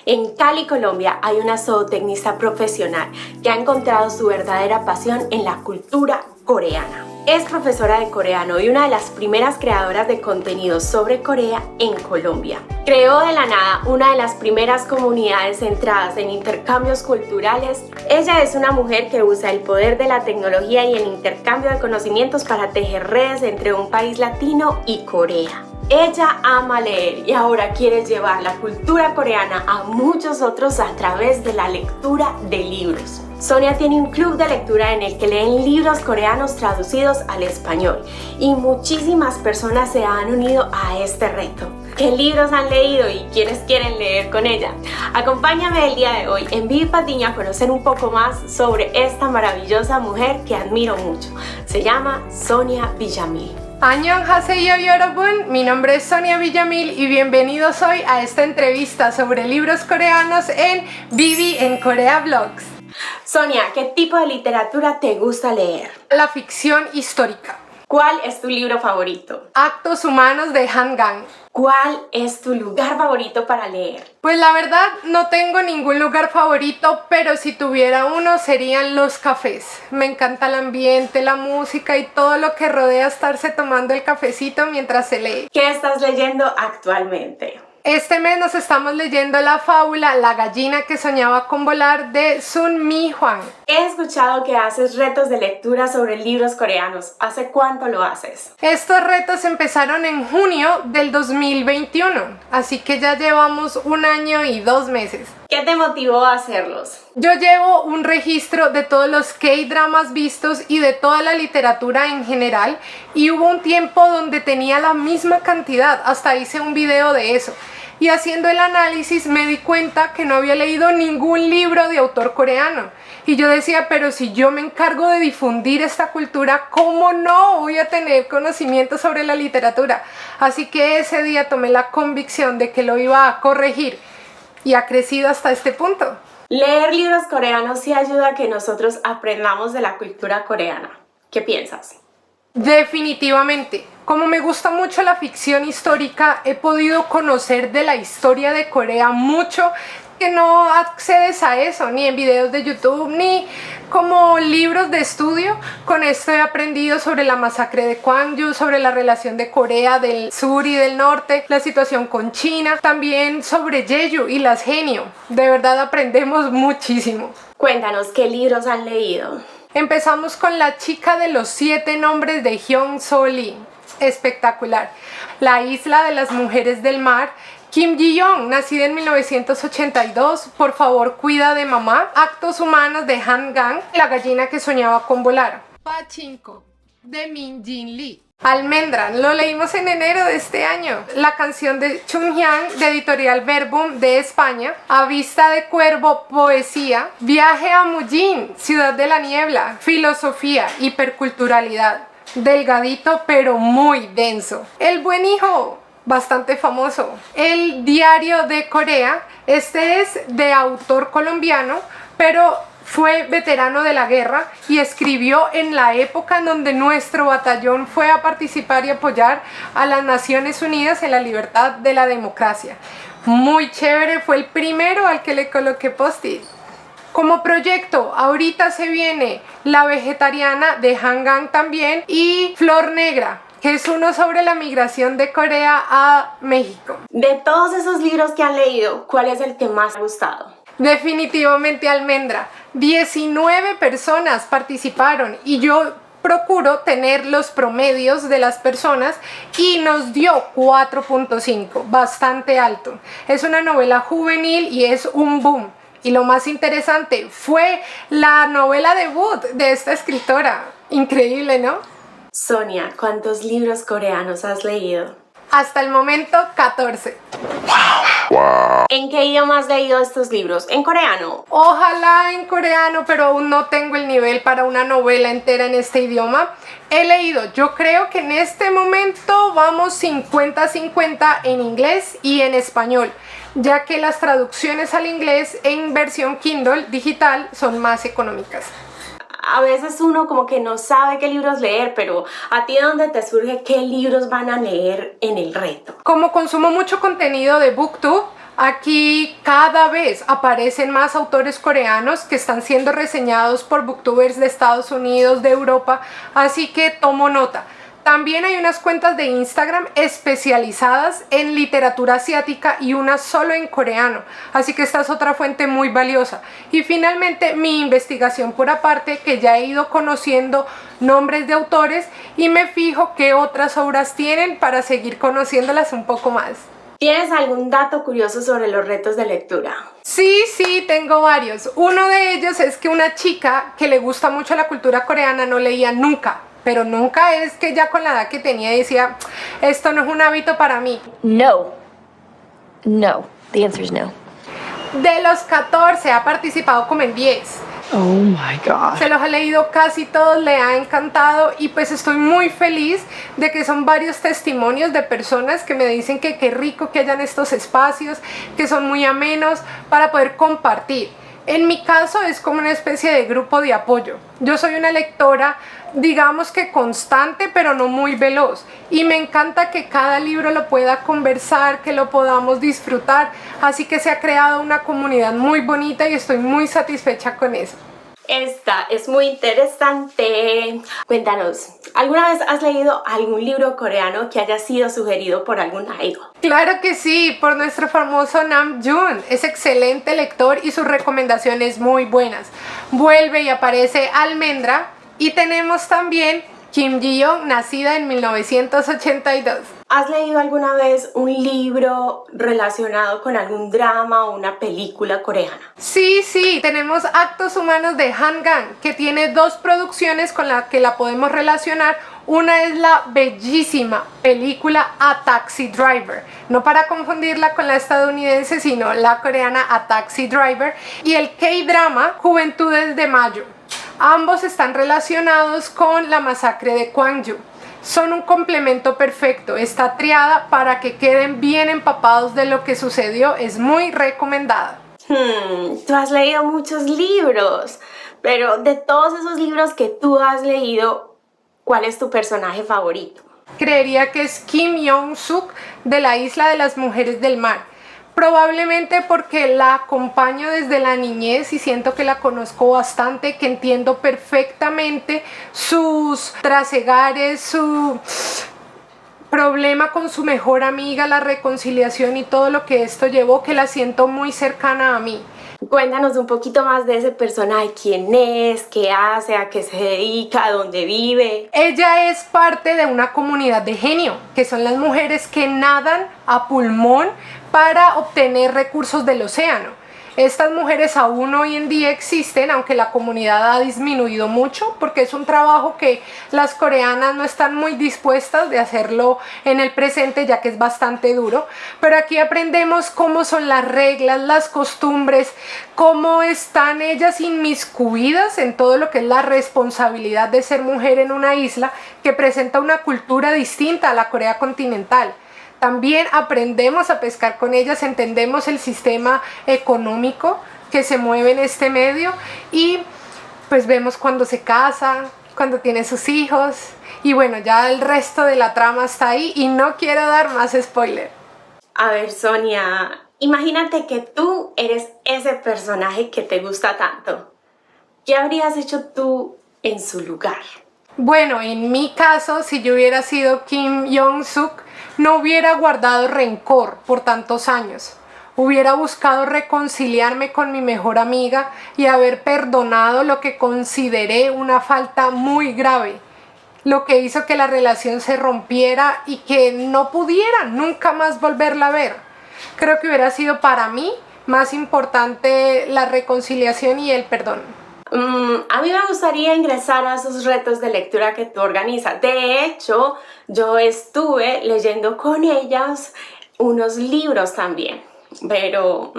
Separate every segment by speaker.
Speaker 1: En Cali, Colombia, hay una zootecnista profesional que ha encontrado su verdadera pasión en la cultura coreana. Es profesora de coreano y una de las primeras creadoras de contenido sobre Corea en Colombia. Creó de la nada una de las primeras comunidades centradas en intercambios culturales. Ella es una mujer que usa el poder de la tecnología y el intercambio de conocimientos para tejer redes entre un país latino y Corea. Ella ama leer y ahora quiere llevar la cultura coreana a muchos otros a través de la lectura de libros. Sonia tiene un club de lectura en el que leen libros coreanos traducidos al español y muchísimas personas se han unido a este reto. ¿Qué libros han leído y quiénes quieren leer con ella? Acompáñame el día de hoy en Vivi Patiño a conocer un poco más sobre esta maravillosa mujer que admiro mucho. Se llama Sonia Villamil.
Speaker 2: Annyeonghaseyo 여러분, mi nombre es Sonia Villamil y bienvenidos hoy a esta entrevista sobre libros coreanos en Vivi en Corea Vlogs.
Speaker 1: Sonia, ¿qué tipo de literatura te gusta leer?
Speaker 2: La ficción histórica.
Speaker 1: ¿Cuál es tu libro favorito?
Speaker 2: Actos humanos de Han Gang.
Speaker 1: ¿Cuál es tu lugar favorito para leer?
Speaker 2: Pues la verdad no tengo ningún lugar favorito, pero si tuviera uno serían los cafés. Me encanta el ambiente, la música y todo lo que rodea estarse tomando el cafecito mientras se lee.
Speaker 1: ¿Qué estás leyendo actualmente?
Speaker 2: Este mes nos estamos leyendo la fábula La gallina que soñaba con volar de Sun Mi Hwang.
Speaker 1: He escuchado que haces retos de lectura sobre libros coreanos. ¿Hace cuánto lo haces?
Speaker 2: Estos retos empezaron en junio del 2021, así que ya llevamos 1 año y 2 meses.
Speaker 1: ¿Qué te motivó a hacerlos?
Speaker 2: Yo llevo un registro de todos los K-dramas vistos y de toda la literatura en general, y hubo un tiempo donde tenía la misma cantidad, hasta hice un video de eso. Y haciendo el análisis me di cuenta que no había leído ningún libro de autor coreano. Y yo decía, pero si yo me encargo de difundir esta cultura, ¿cómo no voy a tener conocimiento sobre la literatura? Así que ese día tomé la convicción de que lo iba a corregir y ha crecido hasta este punto.
Speaker 1: Leer libros coreanos sí ayuda a que nosotros aprendamos de la cultura coreana. ¿Qué piensas?
Speaker 2: Definitivamente. Como me gusta mucho la ficción histórica, he podido conocer de la historia de Corea mucho que no accedes a eso, ni en videos de YouTube, ni como libros de estudio. Con esto he aprendido sobre la masacre de Gwangju, sobre la relación de Corea del Sur y del Norte, la situación con China, también sobre Jeju y las Genio. De verdad aprendemos muchísimo.
Speaker 1: Cuéntanos, ¿qué libros han leído?
Speaker 2: Empezamos con La chica de los 7 nombres de Hyun So Lee. Espectacular. La isla de las mujeres del mar. Kim Ji-young, nacida en 1982, Por favor cuida de mamá. Actos humanos de Han Gang. La gallina que soñaba con volar. Pachinko de Min Jin Lee. Almendra, lo leímos en enero de este año. La canción de Chung Hyang de Editorial Verbum de España. A vista de cuervo, poesía. Viaje a Mujin, Ciudad de la niebla. Filosofía, hiperculturalidad. Delgadito pero muy denso. El buen hijo, bastante famoso. El diario de Corea, este es de autor colombiano, pero fue veterano de la guerra y escribió en la época en donde nuestro batallón fue a participar y apoyar a las Naciones Unidas en la libertad de la democracia. Muy chévere, fue el primero al que le coloqué post-it. Como proyecto, ahorita se viene La vegetariana de Han Gang también y Flor Negra, que es uno sobre la migración de Corea a México.
Speaker 1: De todos esos libros que han leído, ¿cuál es el que más ha gustado?
Speaker 2: Definitivamente Almendra. 19 personas participaron y yo procuro tener los promedios de las personas y nos dio 4.5, bastante alto. Es una novela juvenil y es un boom. Y lo más interesante fue la novela debut de esta escritora. Increíble, ¿no?
Speaker 1: Sonia, ¿cuántos libros coreanos has leído?
Speaker 2: Hasta el momento, 14.
Speaker 1: ¡Wow! ¿En qué idioma has leído estos libros? ¿En coreano?
Speaker 2: Ojalá en coreano, pero aún no tengo el nivel para una novela entera en este idioma. He leído, yo creo que en este momento vamos 50-50 en inglés y en español, ya que las traducciones al inglés en versión Kindle digital son más económicas.
Speaker 1: A veces uno como que no sabe qué libros leer, pero ¿a ti de dónde te surge qué libros van a leer en el reto?
Speaker 2: Como consumo mucho contenido de BookTube, Aquí cada vez aparecen más autores coreanos que están siendo reseñados por booktubers de Estados Unidos, de Europa, así que tomo nota. También hay unas cuentas de Instagram especializadas en literatura asiática y una solo en coreano, así que esta es otra fuente muy valiosa. Y finalmente mi investigación por aparte, que ya he ido conociendo nombres de autores y me fijo qué otras obras tienen para seguir conociéndolas un poco más.
Speaker 1: ¿Tienes algún dato curioso sobre los retos de lectura?
Speaker 2: Sí, tengo varios. Uno de ellos es que una chica que le gusta mucho la cultura coreana no leía nunca. Pero nunca es que ya con la edad que tenía decía, esto no es un hábito para mí.
Speaker 3: No. No. The answer is no.
Speaker 2: De los 14 ha participado como en 10.
Speaker 4: Oh my God.
Speaker 2: Se los ha leído casi todos, le ha encantado y pues estoy muy feliz de que son varios testimonios de personas que me dicen que qué rico que hayan estos espacios, que son muy amenos para poder compartir. En mi caso es como una especie de grupo de apoyo. Yo soy una lectora, digamos que constante, pero no muy veloz. Y me encanta que cada libro lo pueda conversar, que lo podamos disfrutar. Así que se ha creado una comunidad muy bonita y estoy muy satisfecha con eso.
Speaker 1: Esta es muy interesante. Cuéntanos, ¿alguna vez has leído algún libro coreano que haya sido sugerido por algún idol?
Speaker 2: Claro que sí, por nuestro famoso Namjoon. Es excelente lector y sus recomendaciones muy buenas. Vuelve y aparece Almendra. Y tenemos también Kim Ji-young, nacida en 1982.
Speaker 1: ¿Has leído alguna vez un libro relacionado con algún drama o una película coreana?
Speaker 2: Sí, tenemos Actos Humanos de Han Gang, que tiene dos producciones con las que la podemos relacionar. Una es la bellísima película A Taxi Driver, no para confundirla con la estadounidense, sino la coreana A Taxi Driver, y el K-drama Juventudes de Mayo. Ambos están relacionados con la masacre de Gwangju. Son un complemento perfecto. Esta triada, para que queden bien empapados de lo que sucedió, es muy recomendada.
Speaker 1: Tú has leído muchos libros, pero de todos esos libros que tú has leído, ¿cuál es tu personaje favorito?
Speaker 2: Creería que es Kim Yong-suk de La Isla de las Mujeres del Mar. Probablemente porque la acompaño desde la niñez y siento que la conozco bastante, que entiendo perfectamente sus trasegares, su problema con su mejor amiga, la reconciliación y todo lo que esto llevó, que la siento muy cercana a mí.
Speaker 1: Cuéntanos un poquito más de ese personaje, quién es, qué hace, a qué se dedica, a dónde vive.
Speaker 2: Ella es parte de una comunidad de genio, que son las mujeres que nadan a pulmón para obtener recursos del océano. Estas mujeres aún hoy en día existen, aunque la comunidad ha disminuido mucho, porque es un trabajo que las coreanas no están muy dispuestas de hacerlo en el presente, ya que es bastante duro. Pero aquí aprendemos cómo son las reglas, las costumbres, cómo están ellas inmiscuidas en todo lo que es la responsabilidad de ser mujer en una isla que presenta una cultura distinta a la Corea continental. También aprendemos a pescar con ellas, entendemos el sistema económico que se mueve en este medio y pues vemos cuando se casa, cuando tiene sus hijos y bueno, ya el resto de la trama está ahí y no quiero dar más spoiler.
Speaker 1: A ver, Sonia, imagínate que tú eres ese personaje que te gusta tanto. ¿Qué habrías hecho tú en su lugar?
Speaker 2: Bueno, en mi caso, si yo hubiera sido Kim Yong-suk, no hubiera guardado rencor por tantos años. Hubiera buscado reconciliarme con mi mejor amiga y haber perdonado lo que consideré una falta muy grave, lo que hizo que la relación se rompiera y que no pudiera nunca más volverla a ver. Creo que hubiera sido para mí más importante la reconciliación y el perdón.
Speaker 1: A mí me gustaría ingresar a esos retos de lectura que tú organizas. De hecho, yo estuve leyendo con ellas unos libros también, pero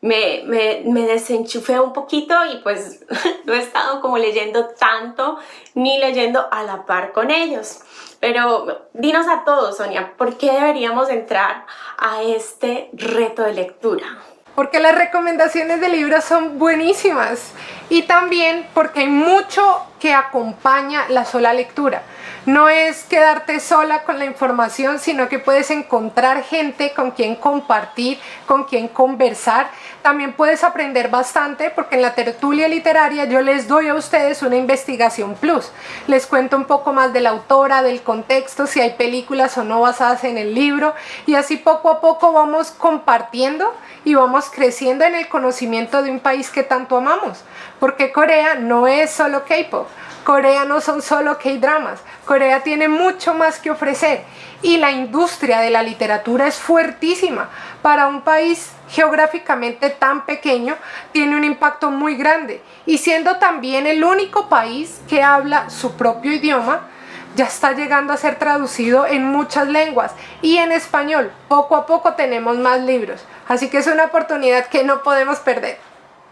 Speaker 1: me desenchufé un poquito y pues no he estado como leyendo tanto ni leyendo a la par con ellos. Pero dinos a todos, Sonia, ¿por qué deberíamos entrar a este reto de lectura?
Speaker 2: Porque las recomendaciones de libros son buenísimas y también porque hay mucho que acompaña la sola lectura. No es quedarte sola con la información, sino que puedes encontrar gente con quien compartir, con quien conversar. También puedes aprender bastante porque en la tertulia literaria yo les doy a ustedes una investigación plus. Les cuento un poco más de la autora, del contexto, si hay películas o no basadas en el libro, y así poco a poco vamos compartiendo y vamos creciendo en el conocimiento de un país que tanto amamos. Porque Corea no es solo K-pop. Corea no son solo K-dramas, Corea tiene mucho más que ofrecer y la industria de la literatura es fuertísima. Para un país geográficamente tan pequeño tiene un impacto muy grande, y siendo también el único país que habla su propio idioma, ya está llegando a ser traducido en muchas lenguas y en español. Poco a poco tenemos más libros, así que es una oportunidad que no podemos perder.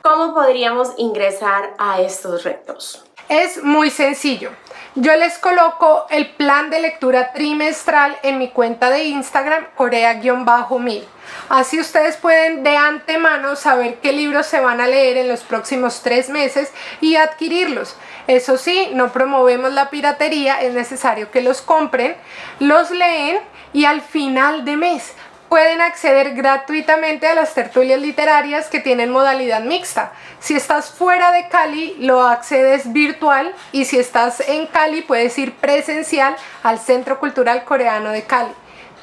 Speaker 1: ¿Cómo podríamos ingresar a estos retos?
Speaker 2: Es muy sencillo. Yo les coloco el plan de lectura trimestral en mi cuenta de Instagram, Corea-1000. Así ustedes pueden de antemano saber qué libros se van a leer en los próximos 3 meses y adquirirlos. Eso sí, no promovemos la piratería, es necesario que los compren, los leen y al final de mes pueden acceder gratuitamente a las tertulias literarias que tienen modalidad mixta. Si estás fuera de Cali, lo accedes virtual, y si estás en Cali, puedes ir presencial al Centro Cultural Coreano de Cali.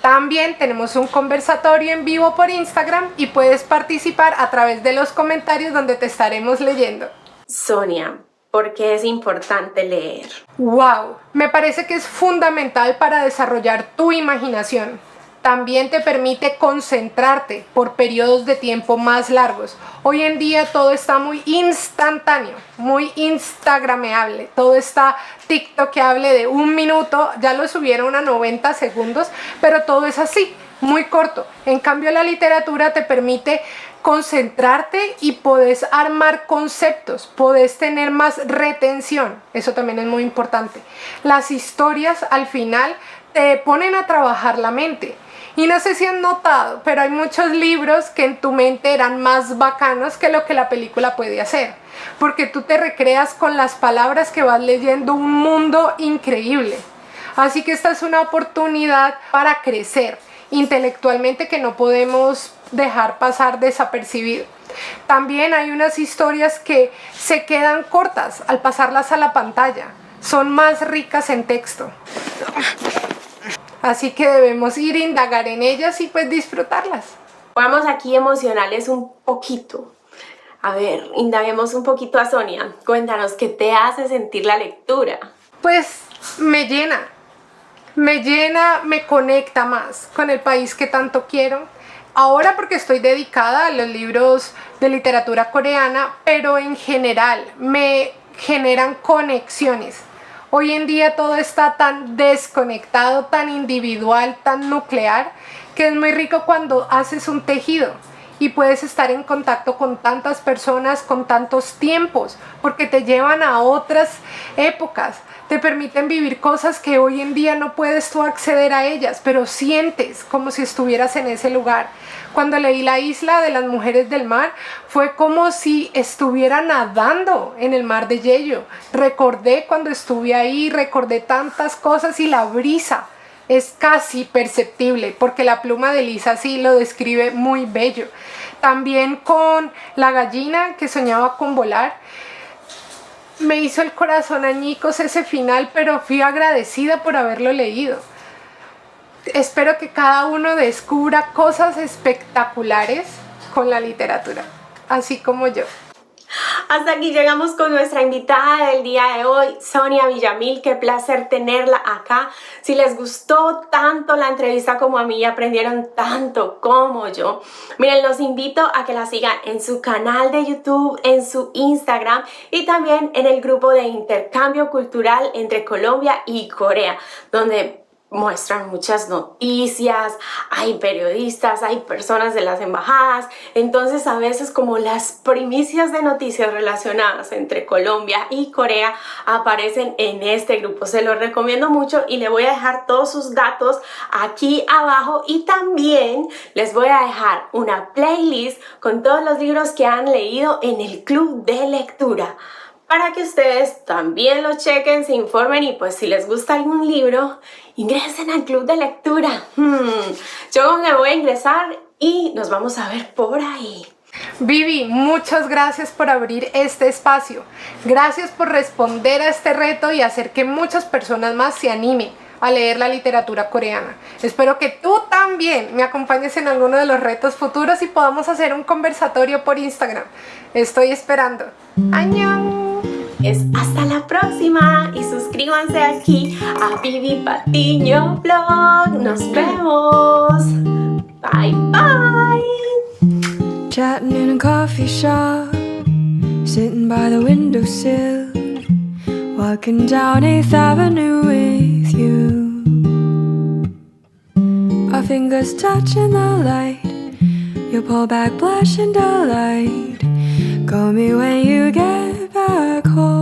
Speaker 2: También tenemos un conversatorio en vivo por Instagram y puedes participar a través de los comentarios donde te estaremos leyendo.
Speaker 1: Sonia, ¿por qué es importante leer?
Speaker 2: ¡Wow! Me parece que es fundamental para desarrollar tu imaginación. También te permite concentrarte por periodos de tiempo más largos. Hoy en día todo está muy instantáneo, muy instagrameable. Todo está tiktokeable de 1 minuto, ya lo subieron a 90 segundos, pero todo es así, muy corto. En cambio, la literatura te permite concentrarte y podés armar conceptos, podés tener más retención. Eso también es muy importante. Las historias al final te ponen a trabajar la mente. Y no sé si han notado, pero hay muchos libros que en tu mente eran más bacanos que lo que la película puede hacer, porque tú te recreas con las palabras que vas leyendo un mundo increíble. Así que esta es una oportunidad para crecer intelectualmente que no podemos dejar pasar desapercibido. También hay unas historias que se quedan cortas al pasarlas a la pantalla, son más ricas en texto. Así que debemos ir a indagar en ellas y pues disfrutarlas.
Speaker 1: Vamos aquí emocionales un poquito. A ver, indaguemos un poquito a Sonia. Cuéntanos, ¿qué te hace sentir la lectura?
Speaker 2: Pues me llena, me conecta más con el país que tanto quiero. Ahora porque estoy dedicada a los libros de literatura coreana, pero en general me generan conexiones. Hoy en día todo está tan desconectado, tan individual, tan nuclear, que es muy rico cuando haces un tejido y puedes estar en contacto con tantas personas, con tantos tiempos, porque te llevan a otras épocas, te permiten vivir cosas que hoy en día no puedes tú acceder a ellas, pero sientes como si estuvieras en ese lugar. Cuando leí La isla de las mujeres del mar, fue como si estuviera nadando en el mar de hielo. Recordé cuando estuve ahí, recordé tantas cosas y la brisa es casi perceptible, porque la pluma de Lisa sí lo describe muy bello. También con La gallina que soñaba con volar, me hizo el corazón añicos ese final, pero fui agradecida por haberlo leído. Espero que cada uno descubra cosas espectaculares con la literatura, así como yo.
Speaker 1: Hasta aquí llegamos con nuestra invitada del día de hoy, Sonia Villamil. Qué placer tenerla acá. Si les gustó tanto la entrevista como a mí y aprendieron tanto como yo, miren, los invito a que la sigan en su canal de YouTube, en su Instagram y también en el grupo de intercambio cultural entre Colombia y Corea, donde muestran muchas noticias, hay periodistas, hay personas de las embajadas, entonces a veces como las primicias de noticias relacionadas entre Colombia y Corea aparecen en este grupo. Se lo recomiendo mucho y le voy a dejar todos sus datos aquí abajo, y también les voy a dejar una playlist con todos los libros que han leído en el club de lectura, para que ustedes también lo chequen, se informen y pues si les gusta algún libro, ingresen al club de lectura. Yo me voy a ingresar y nos vamos a ver por ahí.
Speaker 2: Vivi, muchas gracias por abrir este espacio. Gracias por responder a este reto y hacer que muchas personas más se animen a leer la literatura coreana. Espero que tú también me acompañes en alguno de los retos futuros y podamos hacer un conversatorio por Instagram. Estoy esperando. ¡Annyeong!
Speaker 1: Hasta la próxima y suscríbanse aquí a Vivi Patiño Blog. Nos vemos. Bye bye.
Speaker 5: Chatting in a coffee shop, sitting by the windowsill, walking down 8th Avenue with you. Our fingers touching the light, you pull back blush and delight. Call me when you get back home.